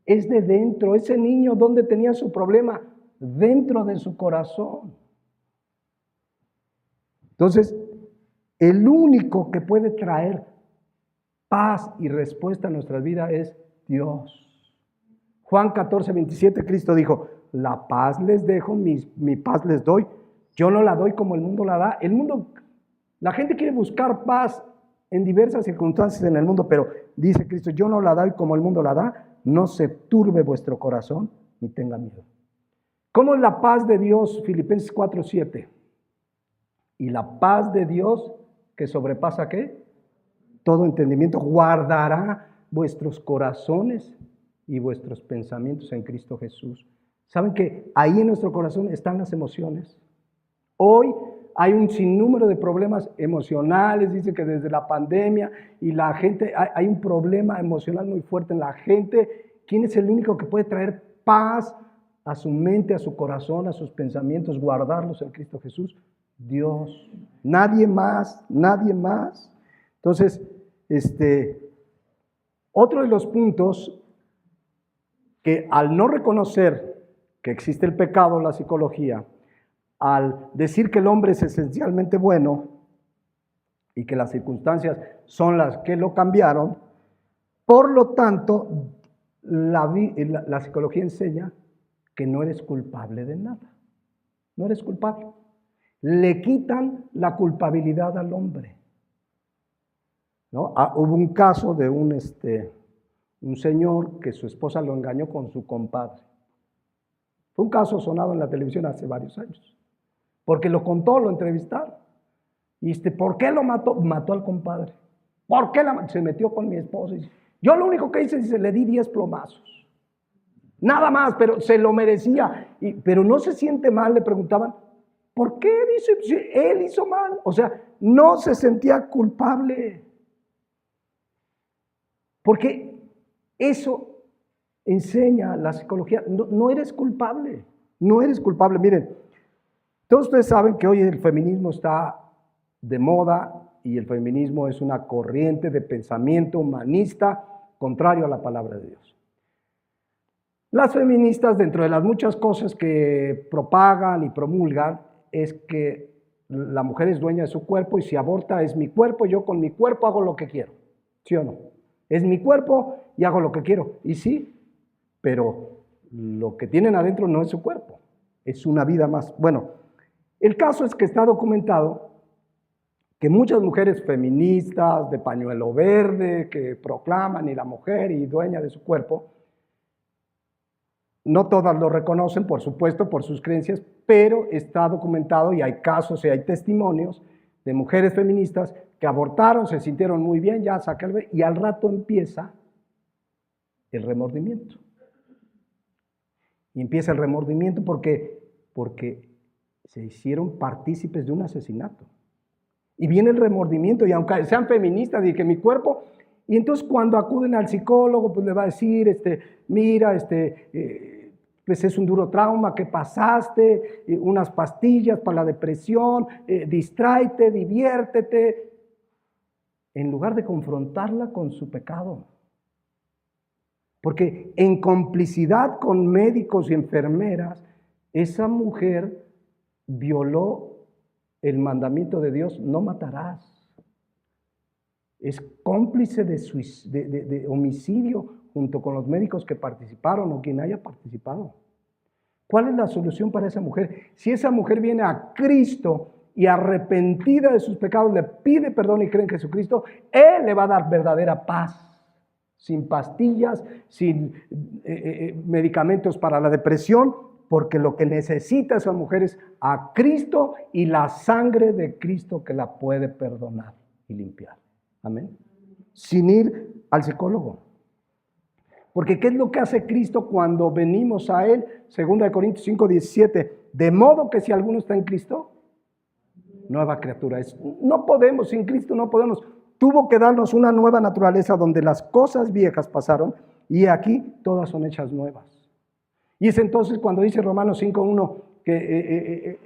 es de dentro. Ese niño, ¿dónde tenía su problema? Dentro de su corazón. Entonces, el único que puede traer paz y respuesta a nuestras vidas es Dios. Juan 14, 27, Cristo dijo, la paz les dejo, mi paz les doy. Yo no la doy como el mundo la da. La gente quiere buscar paz en diversas circunstancias en el mundo, pero dice Cristo, yo no la doy como el mundo la da, no se turbe vuestro corazón ni tenga miedo. ¿Cómo es la paz de Dios? Filipenses 4, 7. Y la paz de Dios, que sobrepasa ¿qué? Todo entendimiento, guardará vuestros corazones y vuestros pensamientos en Cristo Jesús. ¿Saben que ahí en nuestro corazón están las emociones? Hoy hay un sinnúmero de problemas emocionales, dice que desde la pandemia y la gente, hay un problema emocional muy fuerte en la gente. ¿Quién es el único que puede traer paz a su mente, a su corazón, a sus pensamientos, guardarlos en Cristo Jesús? Dios. Nadie más, nadie más. Entonces, otro de los puntos que al no reconocer que existe el pecado en la psicología, al decir que el hombre es esencialmente bueno y que las circunstancias son las que lo cambiaron, por lo tanto, la psicología enseña que no eres culpable de nada. No eres culpable. Le quitan la culpabilidad al hombre. ¿No? Hubo un caso de un señor que su esposa lo engañó con su compadre. Fue un caso sonado en la televisión hace varios años. Porque lo contó, lo entrevistaron. Y ¿por qué lo mató? Mató al compadre. ¿Por qué se metió con mi esposa? Yo lo único que hice es le di 10 plomazos. Nada más, pero se lo merecía. Pero no se siente mal, le preguntaban. ¿Por qué? Dice, si él hizo mal. O sea, no se sentía culpable. Porque eso enseña la psicología. No eres culpable. No eres culpable. Miren, todos ustedes saben que hoy el feminismo está de moda y el feminismo es una corriente de pensamiento humanista contrario a la palabra de Dios. Las feministas, dentro de las muchas cosas que propagan y promulgan, es que la mujer es dueña de su cuerpo y si aborta es mi cuerpo, yo con mi cuerpo hago lo que quiero. ¿Sí o no? Es mi cuerpo y hago lo que quiero. Y sí, pero lo que tienen adentro no es su cuerpo, es una vida más. Bueno, el caso es que está documentado que muchas mujeres feministas de pañuelo verde que proclaman y la mujer y dueña de su cuerpo, no todas lo reconocen, por supuesto, por sus creencias, pero está documentado y hay casos y hay testimonios de mujeres feministas que abortaron, se sintieron muy bien, ya saca el bebé, y al rato empieza el remordimiento. Y empieza el remordimiento porque se hicieron partícipes de un asesinato. Y viene el remordimiento, y aunque sean feministas y que mi cuerpo, y entonces cuando acuden al psicólogo, pues le va a decir, mira, pues es un duro trauma que pasaste, unas pastillas para la depresión, distráete, diviértete, en lugar de confrontarla con su pecado. Porque en complicidad con médicos y enfermeras, esa mujer violó el mandamiento de Dios, no matarás. Es cómplice de homicidio junto con los médicos que participaron o quien haya participado. ¿Cuál es la solución para esa mujer? Si esa mujer viene a Cristo y arrepentida de sus pecados, le pide perdón y cree en Jesucristo, Él le va a dar verdadera paz. Sin pastillas, sin medicamentos para la depresión, porque lo que necesita esa mujer es a Cristo y la sangre de Cristo que la puede perdonar y limpiar. Amén. Sin ir al psicólogo. Porque ¿qué es lo que hace Cristo cuando venimos a Él? 2 Corintios 5:17. De modo que si alguno está en Cristo, nueva criatura es. No podemos, sin Cristo no podemos. Tuvo que darnos una nueva naturaleza donde las cosas viejas pasaron y aquí todas son hechas nuevas. Y es entonces cuando dice Romanos 5:1 que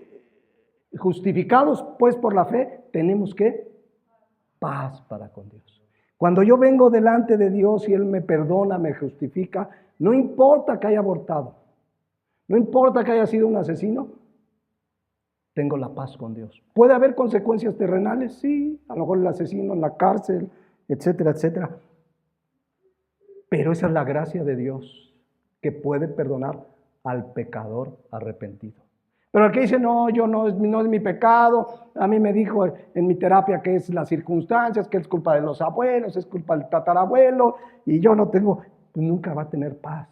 justificados pues por la fe tenemos que paz para con Dios. Cuando yo vengo delante de Dios y Él me perdona, me justifica, no importa que haya abortado, no importa que haya sido un asesino, tengo la paz con Dios. ¿Puede haber consecuencias terrenales? Sí, a lo mejor el asesino en la cárcel, etcétera, etcétera. Pero esa es la gracia de Dios, que puede perdonar al pecador arrepentido. Pero el que dice, no, yo no es mi pecado, a mí me dijo en mi terapia que es las circunstancias, que es culpa de los abuelos, es culpa del tatarabuelo, y yo no tengo, pues nunca va a tener paz.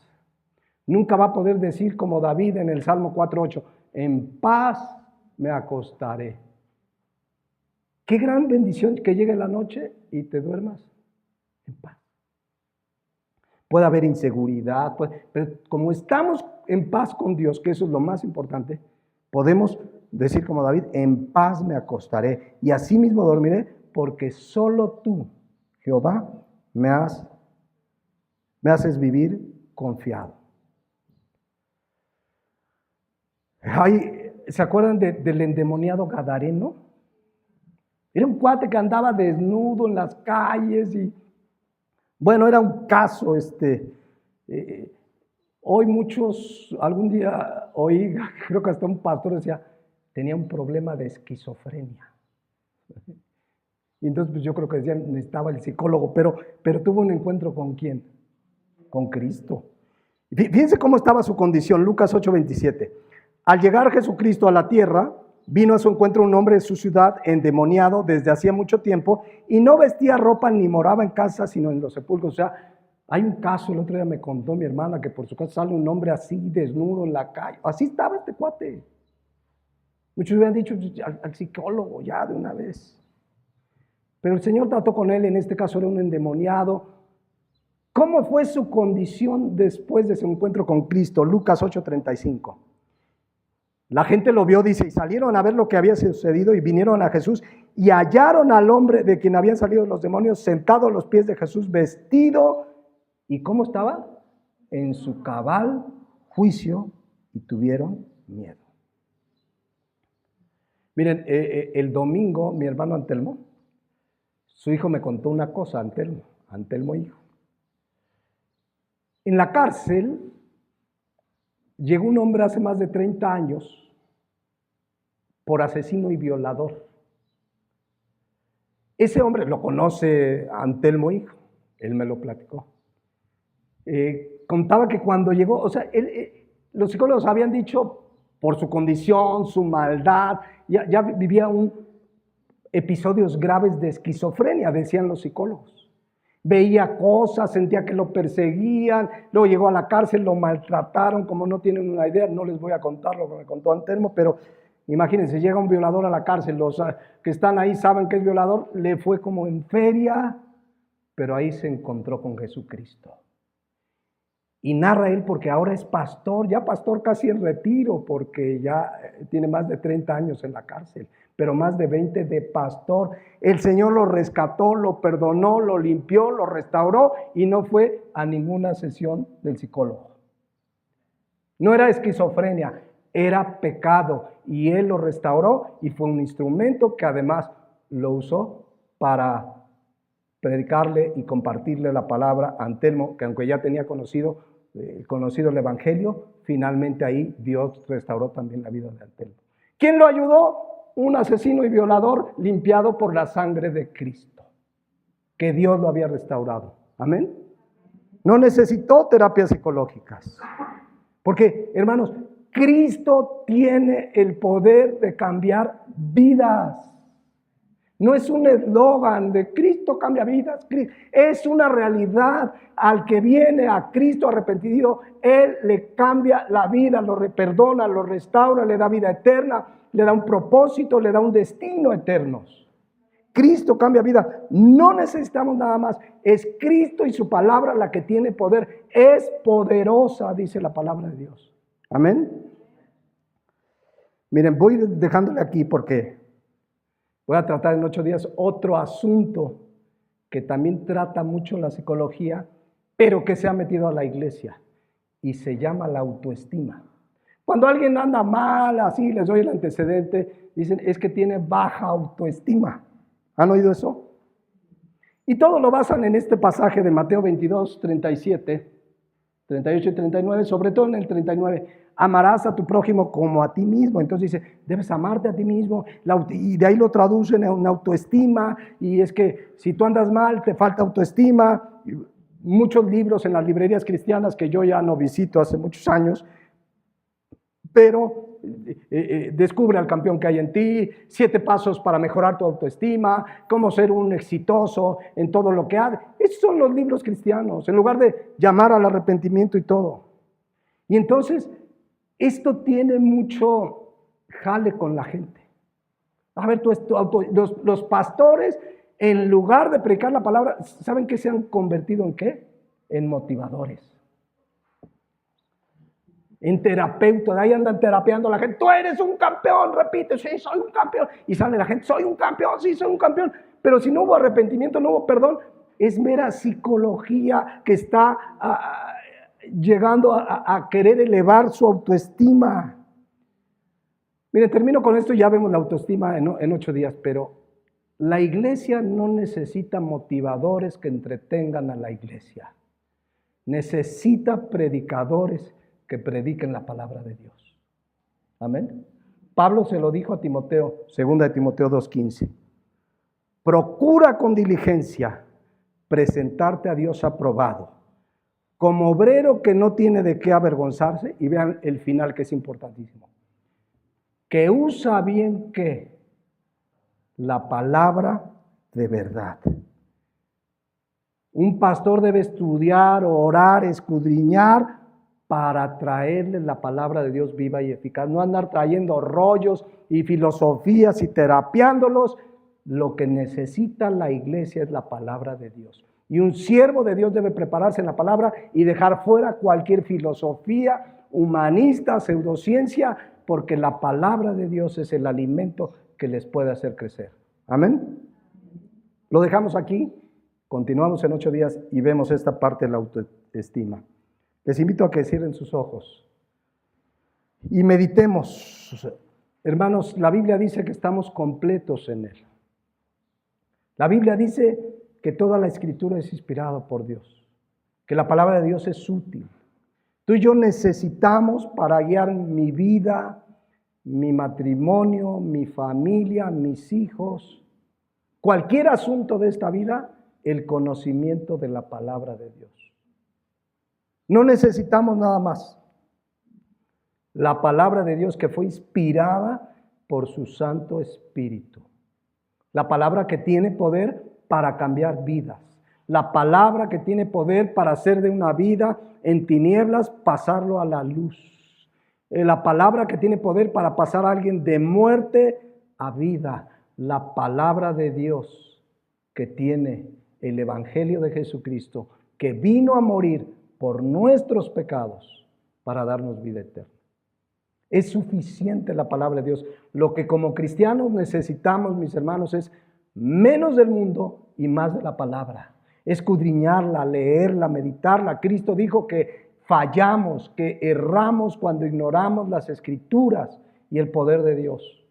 Nunca va a poder decir como David en el Salmo 4:8, en paz me acostaré. Qué gran bendición que llegue la noche y te duermas en paz. Puede haber inseguridad, pero como estamos en paz con Dios, que eso es lo más importante, podemos decir como David, en paz me acostaré y así mismo dormiré, porque solo tú, Jehová, me haces vivir confiado. ¿Se acuerdan del endemoniado gadareno? Era un cuate que andaba desnudo en las calles y, bueno, era un caso, hoy muchos, algún día oí, creo que hasta un pastor decía, tenía un problema de esquizofrenia. Y entonces pues yo creo que decían, necesitaba el psicólogo, pero tuvo un encuentro ¿con quién? Con Cristo. Fíjense cómo estaba su condición, Lucas 8:27. Al llegar Jesucristo a la tierra, vino a su encuentro un hombre de su ciudad endemoniado desde hacía mucho tiempo y no vestía ropa ni moraba en casa, sino en los sepulcros. O sea, hay un caso, el otro día me contó mi hermana que por su casa sale un hombre así desnudo en la calle. Así estaba este cuate. Muchos hubieran dicho al psicólogo ya de una vez. Pero el Señor trató con él, en este caso era un endemoniado. ¿Cómo fue su condición después de su encuentro con Cristo? Lucas 8:35. La gente lo vio, dice, y salieron a ver lo que había sucedido y vinieron a Jesús y hallaron al hombre de quien habían salido los demonios sentado a los pies de Jesús, vestido. ¿Y cómo estaba? En su cabal juicio y tuvieron miedo. Miren, el domingo mi hermano Antelmo, su hijo me contó una cosa, Antelmo hijo. En la cárcel llegó un hombre hace más de 30 años por asesino y violador. Ese hombre lo conoce Antelmo hijo, él me lo platicó. Contaba que cuando llegó, o sea, los psicólogos habían dicho por su condición, su maldad, ya vivía episodios graves de esquizofrenia, decían los psicólogos. Veía cosas, sentía que lo perseguían, luego llegó a la cárcel, lo maltrataron, como no tienen una idea, no les voy a contar lo que me contó Antelmo, pero imagínense, llega un violador a la cárcel, los que están ahí saben que es violador, le fue como en feria, pero ahí se encontró con Jesucristo. Y narra él porque ahora es pastor, ya pastor casi en retiro, porque ya tiene más de 30 años en la cárcel, pero más de 20 de pastor. El Señor lo rescató, lo perdonó, lo limpió, lo restauró y no fue a ninguna sesión del psicólogo. No era esquizofrenia, era pecado y él lo restauró y fue un instrumento que además lo usó para predicarle y compartirle la palabra a Antelmo, que aunque ya tenía conocido el Evangelio, finalmente ahí Dios restauró también la vida de Antelmo. ¿Quién lo ayudó? Un asesino y violador limpiado por la sangre de Cristo, que Dios lo había restaurado. Amén. No necesitó terapias psicológicas, porque, hermanos, Cristo tiene el poder de cambiar vidas. No es un eslogan de Cristo cambia vidas, es una realidad. Al que viene a Cristo arrepentido, Él le cambia la vida, lo perdona, lo restaura, le da vida eterna, le da un propósito, le da un destino eternos. Cristo cambia vida, no necesitamos nada más, es Cristo y su palabra la que tiene poder, es poderosa, dice la palabra de Dios. Amén. Miren, voy dejándole aquí porque voy a tratar en 8 días otro asunto que también trata mucho la psicología, pero que se ha metido a la iglesia y se llama la autoestima. Cuando alguien anda mal, así les doy el antecedente, dicen es que tiene baja autoestima. ¿Han oído eso? Y todo lo basan en este pasaje de Mateo 22, 37, 38 y 39, sobre todo en el 39. Amarás a tu prójimo como a ti mismo. Entonces dice, debes amarte a ti mismo. Y de ahí lo traducen en autoestima. Y es que si tú andas mal, te falta autoestima. Muchos libros en las librerías cristianas que yo ya no visito hace muchos años, pero descubre al campeón que hay en ti, 7 pasos para mejorar tu autoestima, cómo ser un exitoso en todo lo que haces. Esos son los libros cristianos, en lugar de llamar al arrepentimiento y todo. Y entonces, esto tiene mucho jale con la gente. A ver, los pastores, en lugar de predicar la palabra, ¿saben qué se han convertido en qué? En motivadores. En terapeutas, ahí andan terapeando a la gente. Tú eres un campeón, repite, sí, soy un campeón. Y sale la gente, soy un campeón, sí, soy un campeón. Pero si no hubo arrepentimiento, no hubo perdón, es mera psicología que está llegando a querer elevar su autoestima. Miren, termino con esto y ya vemos la autoestima en 8 días, pero la iglesia no necesita motivadores que entretengan a la iglesia. Necesita predicadores que prediquen la palabra de Dios. Amén. Pablo se lo dijo a Timoteo, 2 de Timoteo 2:15. Procura con diligencia presentarte a Dios aprobado, como obrero que no tiene de qué avergonzarse, y vean el final que es importantísimo, que usa bien ¿qué? La palabra de verdad. Un pastor debe estudiar, orar, escudriñar para traerle la palabra de Dios viva y eficaz. No andar trayendo rollos y filosofías y terapiándolos. Lo que necesita la iglesia es la palabra de Dios. Y un siervo de Dios debe prepararse en la palabra y dejar fuera cualquier filosofía humanista, pseudociencia, porque la palabra de Dios es el alimento que les puede hacer crecer. Amén. Lo dejamos aquí. Continuamos en 8 días y vemos esta parte de la autoestima. Les invito a que cierren sus ojos y meditemos. Hermanos, la Biblia dice que estamos completos en Él. La Biblia dice que toda la Escritura es inspirada por Dios, que la palabra de Dios es útil. Tú y yo necesitamos para guiar mi vida, mi matrimonio, mi familia, mis hijos, cualquier asunto de esta vida, el conocimiento de la palabra de Dios. No necesitamos nada más. La palabra de Dios que fue inspirada por su Santo Espíritu. La palabra que tiene poder para cambiar vidas. La palabra que tiene poder para hacer de una vida en tinieblas, pasarlo a la luz. La palabra que tiene poder para pasar a alguien de muerte a vida. La palabra de Dios que tiene el Evangelio de Jesucristo, que vino a morir por nuestros pecados para darnos vida eterna. Es suficiente la palabra de Dios. Lo que como cristianos necesitamos, mis hermanos, es menos del mundo y más de la palabra. Escudriñarla, leerla, meditarla. Cristo dijo que fallamos, que erramos cuando ignoramos las Escrituras y el poder de Dios.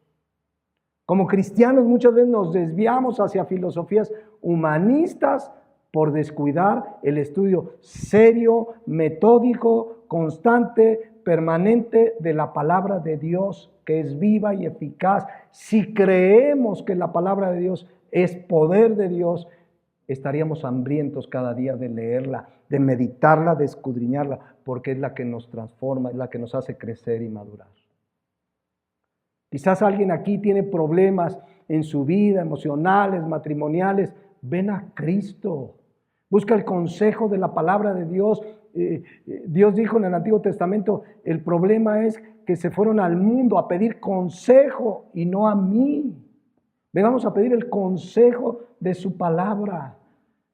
Como cristianos muchas veces nos desviamos hacia filosofías humanistas por descuidar el estudio serio, metódico, constante, permanente de la palabra de Dios, que es viva y eficaz. Si creemos que la palabra de Dios es poder de Dios, estaríamos hambrientos cada día de leerla, de meditarla, de escudriñarla, porque es la que nos transforma, es la que nos hace crecer y madurar. Quizás alguien aquí tiene problemas en su vida, emocionales, matrimoniales. Ven a Cristo. Busca el consejo de la palabra de Dios. Dios dijo en el Antiguo Testamento, el problema es que se fueron al mundo a pedir consejo y no a mí. Vengamos a pedir el consejo de su palabra,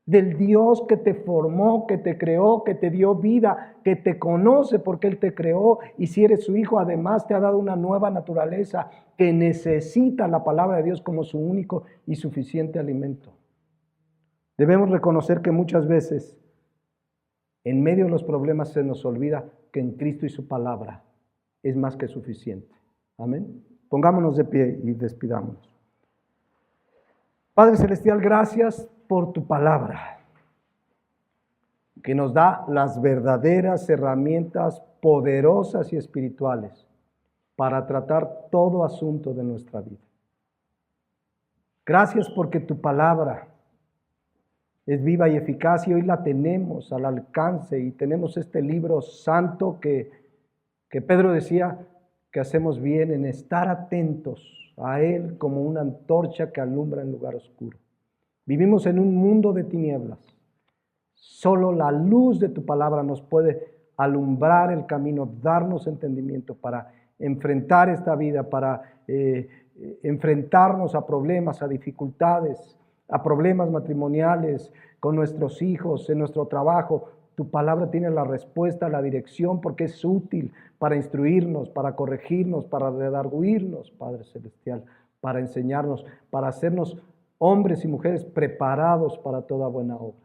del Dios que te formó, que te creó, que te dio vida, que te conoce porque Él te creó, y si eres su hijo además te ha dado una nueva naturaleza que necesita la palabra de Dios como su único y suficiente alimento. Debemos reconocer que muchas veces en medio de los problemas se nos olvida que en Cristo y su palabra es más que suficiente. Amén. Pongámonos de pie y despidámonos. Padre Celestial, gracias por tu palabra, que nos da las verdaderas herramientas poderosas y espirituales para tratar todo asunto de nuestra vida. Gracias porque tu palabra es viva y eficaz y hoy la tenemos al alcance y tenemos este libro santo que Pedro decía que hacemos bien en estar atentos a él como una antorcha que alumbra en lugar oscuro. Vivimos en un mundo de tinieblas. Solo la luz de tu palabra nos puede alumbrar el camino, darnos entendimiento para enfrentar esta vida, para enfrentarnos a problemas, a dificultades, a problemas matrimoniales, con nuestros hijos, en nuestro trabajo. Tu palabra tiene la respuesta, la dirección, porque es útil para instruirnos, para corregirnos, para redarguirnos, Padre Celestial, para enseñarnos, para hacernos hombres y mujeres preparados para toda buena obra.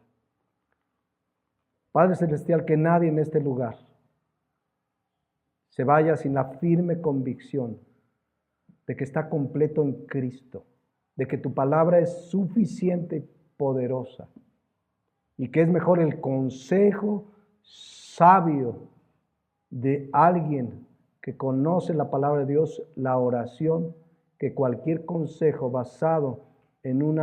Padre Celestial, que nadie en este lugar se vaya sin la firme convicción de que está completo en Cristo, de que tu palabra es suficiente y poderosa, y que es mejor el consejo sabio de alguien que conoce la palabra de Dios, la oración, que cualquier consejo basado en un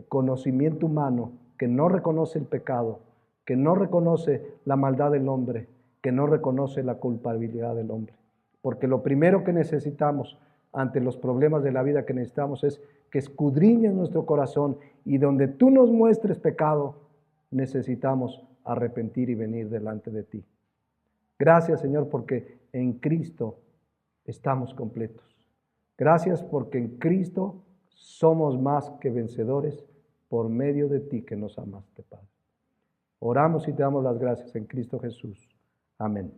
conocimiento humano que no reconoce el pecado, que no reconoce la maldad del hombre, que no reconoce la culpabilidad del hombre. Porque lo primero que necesitamos ante los problemas de la vida que necesitamos es que escudriñes nuestro corazón, y donde tú nos muestres pecado, necesitamos arrepentir y venir delante de ti. Gracias, Señor, porque en Cristo estamos completos. Gracias porque en Cristo somos más que vencedores por medio de ti que nos amaste, Padre. Oramos y te damos las gracias en Cristo Jesús. Amén.